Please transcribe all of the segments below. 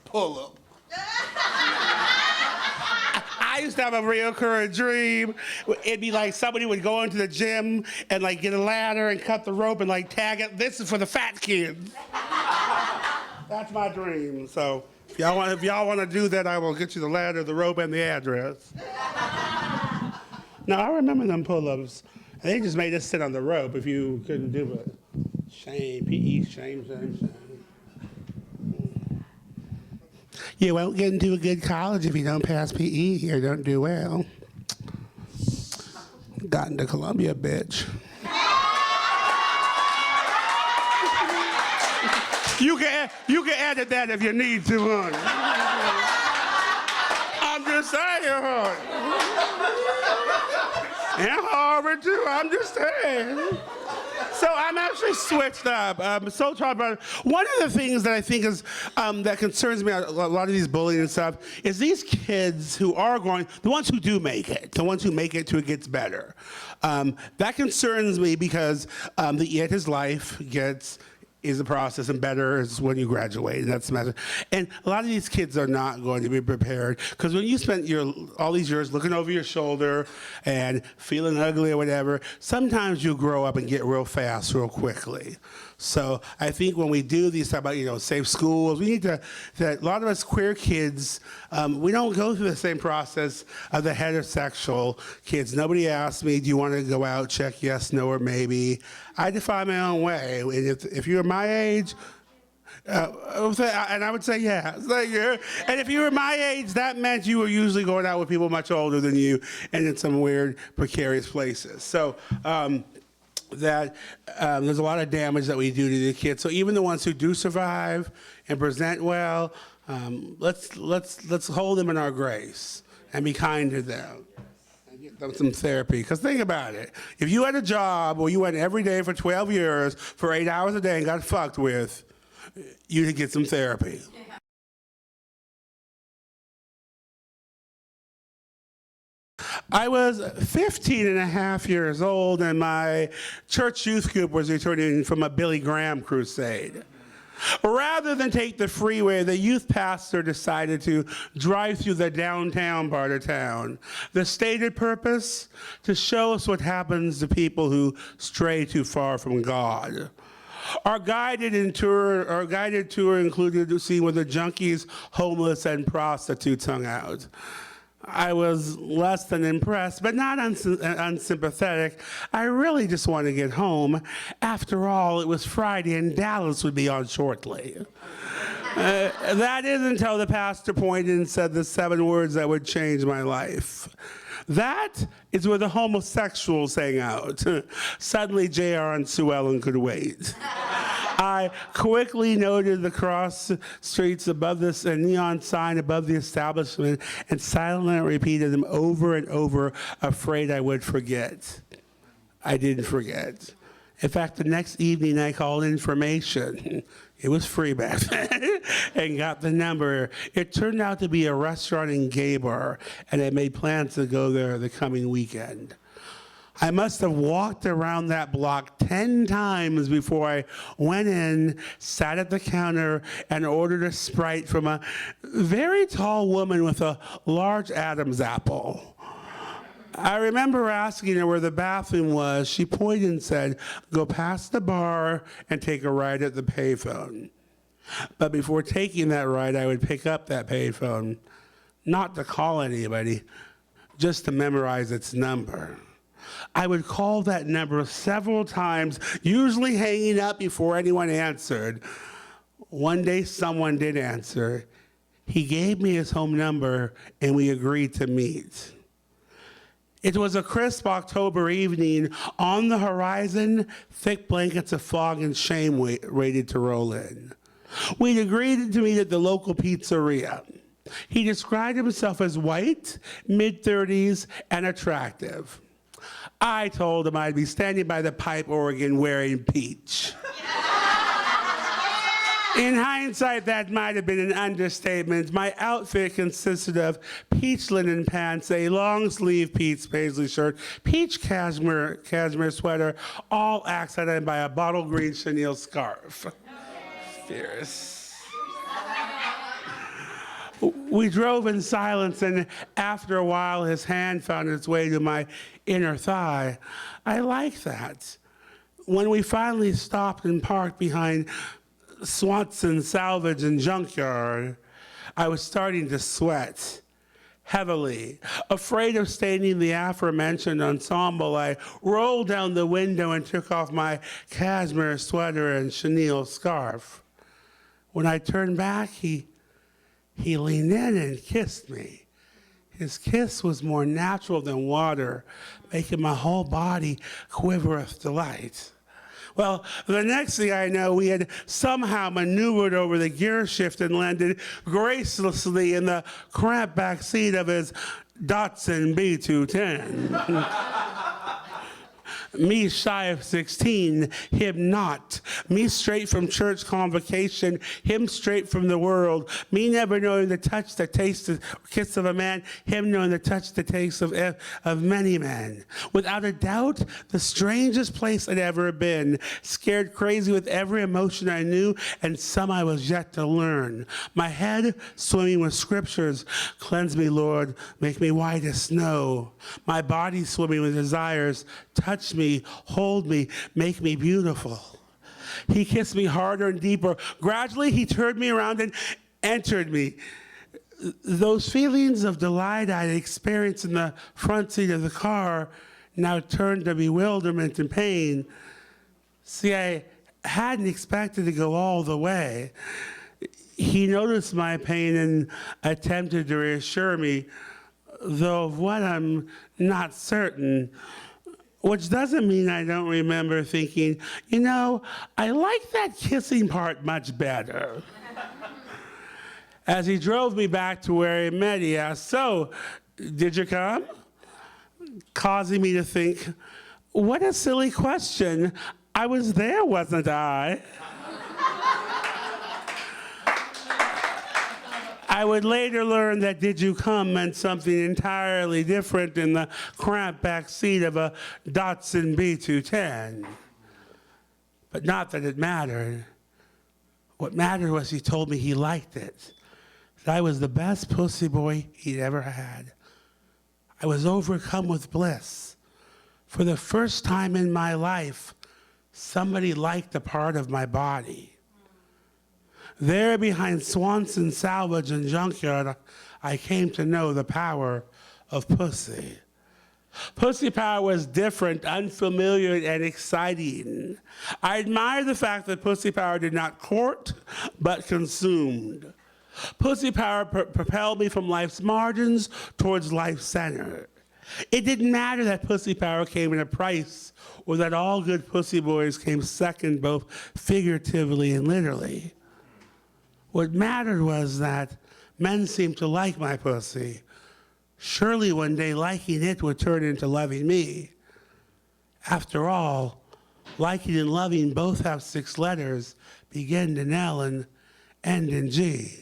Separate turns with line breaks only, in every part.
pull-up. I used to have a recurring dream. It'd be like somebody would go into the gym and like get a ladder and cut the rope and like tag it. This is for the fat kids. That's my dream. So if y'all want to do that, I will get you the ladder, the rope, and the address. No, I remember them pull-ups. They just made us sit on the rope if you couldn't do it. Shame, PE, shame. You won't get into a good college if you don't pass PE or don't do well. Got into Columbia, bitch. You can edit that if you need to, honey. I'm just saying, honey. And Harvard too, I'm just saying. So I'm actually switched up. So talk about one of the things that I think is that concerns me a lot of these bullying and stuff is these kids who are the ones who do make it, the ones who make it till it gets better. That concerns me because yet his life is the process, and better is when you graduate, and that's the matter. And a lot of these kids are not going to be prepared, because when you spent all these years looking over your shoulder and feeling ugly or whatever, sometimes you grow up and get real fast, real quickly. So I think when we do these stuff about, safe schools, we need that a lot of us queer kids, we don't go through the same process of the heterosexual kids. Nobody asks me, do you want to go out, check yes, no, or maybe. I define my own way. And if you're my age, and I would say yes. And if you were my age, that meant you were usually going out with people much older than you and in some weird, precarious places. So there's a lot of damage that we do to the kids. So even the ones who do survive and present well, let's hold them in our grace and be kind to them. Get them some therapy. Because think about it. If you had a job where you went every day for 12 years for 8 hours a day and got fucked with, you'd get some therapy. I was 15 and a half years old, and my church youth group was returning from a Billy Graham crusade. Rather than take the freeway, the youth pastor decided to drive through the downtown part of town. The stated purpose? To show us what happens to people who stray too far from God. Our guided tour included seeing where the junkies, homeless, and prostitutes hung out. I was less than impressed, but not unsympathetic. I really just wanted to get home. After all, it was Friday and Dallas would be on shortly. That is until the pastor pointed and said the 7 words that would change my life. That is where the homosexuals hang out. Suddenly, JR and Sue Ellen could wait. I quickly noted the cross streets above this neon sign above the establishment and silently repeated them over and over, afraid I would forget. I didn't forget. In fact, the next evening I called information. It was free back then, and got the number. It turned out to be a restaurant in Gay Bar, and I made plans to go there the coming weekend. I must have walked around that block 10 times before I went in, sat at the counter, and ordered a Sprite from a very tall woman with a large Adam's apple. I remember asking her where the bathroom was. She pointed and said, go past the bar and take a ride at the payphone. But before taking that ride, I would pick up that payphone, not to call anybody, just to memorize its number. I would call that number several times, usually hanging up before anyone answered. One day, someone did answer. He gave me his home number, and we agreed to meet. It was a crisp October evening. On the horizon, thick blankets of fog and shame waited to roll in. We'd agreed to meet at the local pizzeria. He described himself as white, mid-30s, and attractive. I told him I'd be standing by the pipe organ wearing peach. In hindsight, that might have been an understatement. My outfit consisted of peach linen pants, a long-sleeve peach paisley shirt, peach cashmere sweater, all accented by a bottle green chenille scarf. Fierce. We drove in silence, and after a while, his hand found its way to my inner thigh. I like that. When we finally stopped and parked behind Swanson Salvage and Junkyard, I was starting to sweat heavily. Afraid of staining the aforementioned ensemble, I rolled down the window and took off my cashmere sweater and chenille scarf. When I turned back, he leaned in and kissed me. His kiss was more natural than water, making my whole body quiver with delight. Well, the next thing I know, we had somehow maneuvered over the gear shift and landed gracelessly in the cramped back seat of his Datsun B210. Me shy of 16, him not. Me straight from church convocation, him straight from the world. Me never knowing the touch, the taste, the kiss of a man, him knowing the touch, the taste of many men. Without a doubt, the strangest place I'd ever been. Scared crazy with every emotion I knew, and some I was yet to learn. My head swimming with scriptures. Cleanse me, Lord, make me white as snow. My body swimming with desires. Touch me, hold me, make me beautiful. He kissed me harder and deeper. Gradually, he turned me around and entered me. Those feelings of delight I'd experienced in the front seat of the car now turned to bewilderment and pain. See, I hadn't expected to go all the way. He noticed my pain and attempted to reassure me, though of what I'm not certain. Which doesn't mean I don't remember thinking, you know, I like that kissing part much better. As he drove me back to where he met, he asked, so, did you come? Causing me to think, what a silly question. I was there, wasn't I? I would later learn that "did you come" meant something entirely different in the cramped back seat of a Datsun B210. But not that it mattered. What mattered was he told me he liked it, that I was the best pussy boy he'd ever had. I was overcome with bliss. For the first time in my life, somebody liked a part of my body. There behind Swanson Salvage and Junkyard, I came to know the power of pussy. Pussy power was different, unfamiliar, and exciting. I admired the fact that pussy power did not court, but consumed. Pussy power propelled me from life's margins towards life's center. It didn't matter that pussy power came at a price, or that all good pussy boys came second, both figuratively and literally. What mattered was that men seemed to like my pussy. Surely one day liking it would turn into loving me. After all, liking and loving both have 6 letters, begin in L and end in G.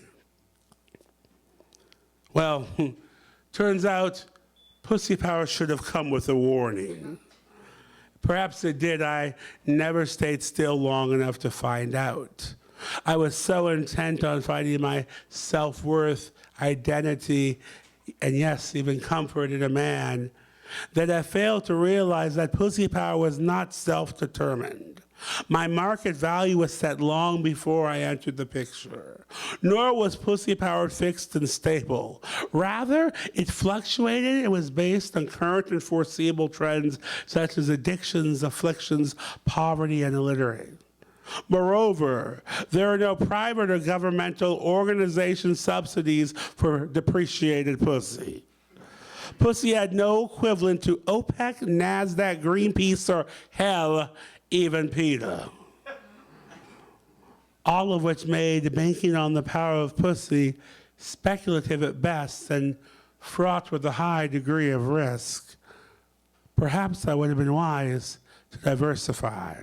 Well, turns out pussy power should have come with a warning. Perhaps it did. I never stayed still long enough to find out. I was so intent on finding my self-worth, identity, and yes, even comfort in a man, that I failed to realize that pussy power was not self-determined. My market value was set long before I entered the picture. Nor was pussy power fixed and stable. Rather, it fluctuated and was based on current and foreseeable trends such as addictions, afflictions, poverty, and illiteracy. Moreover, there are no private or governmental organization subsidies for depreciated pussy. Pussy had no equivalent to OPEC, NASDAQ, Greenpeace, or hell, even PETA. All of which made banking on the power of pussy speculative at best and fraught with a high degree of risk. Perhaps I would have been wise to diversify.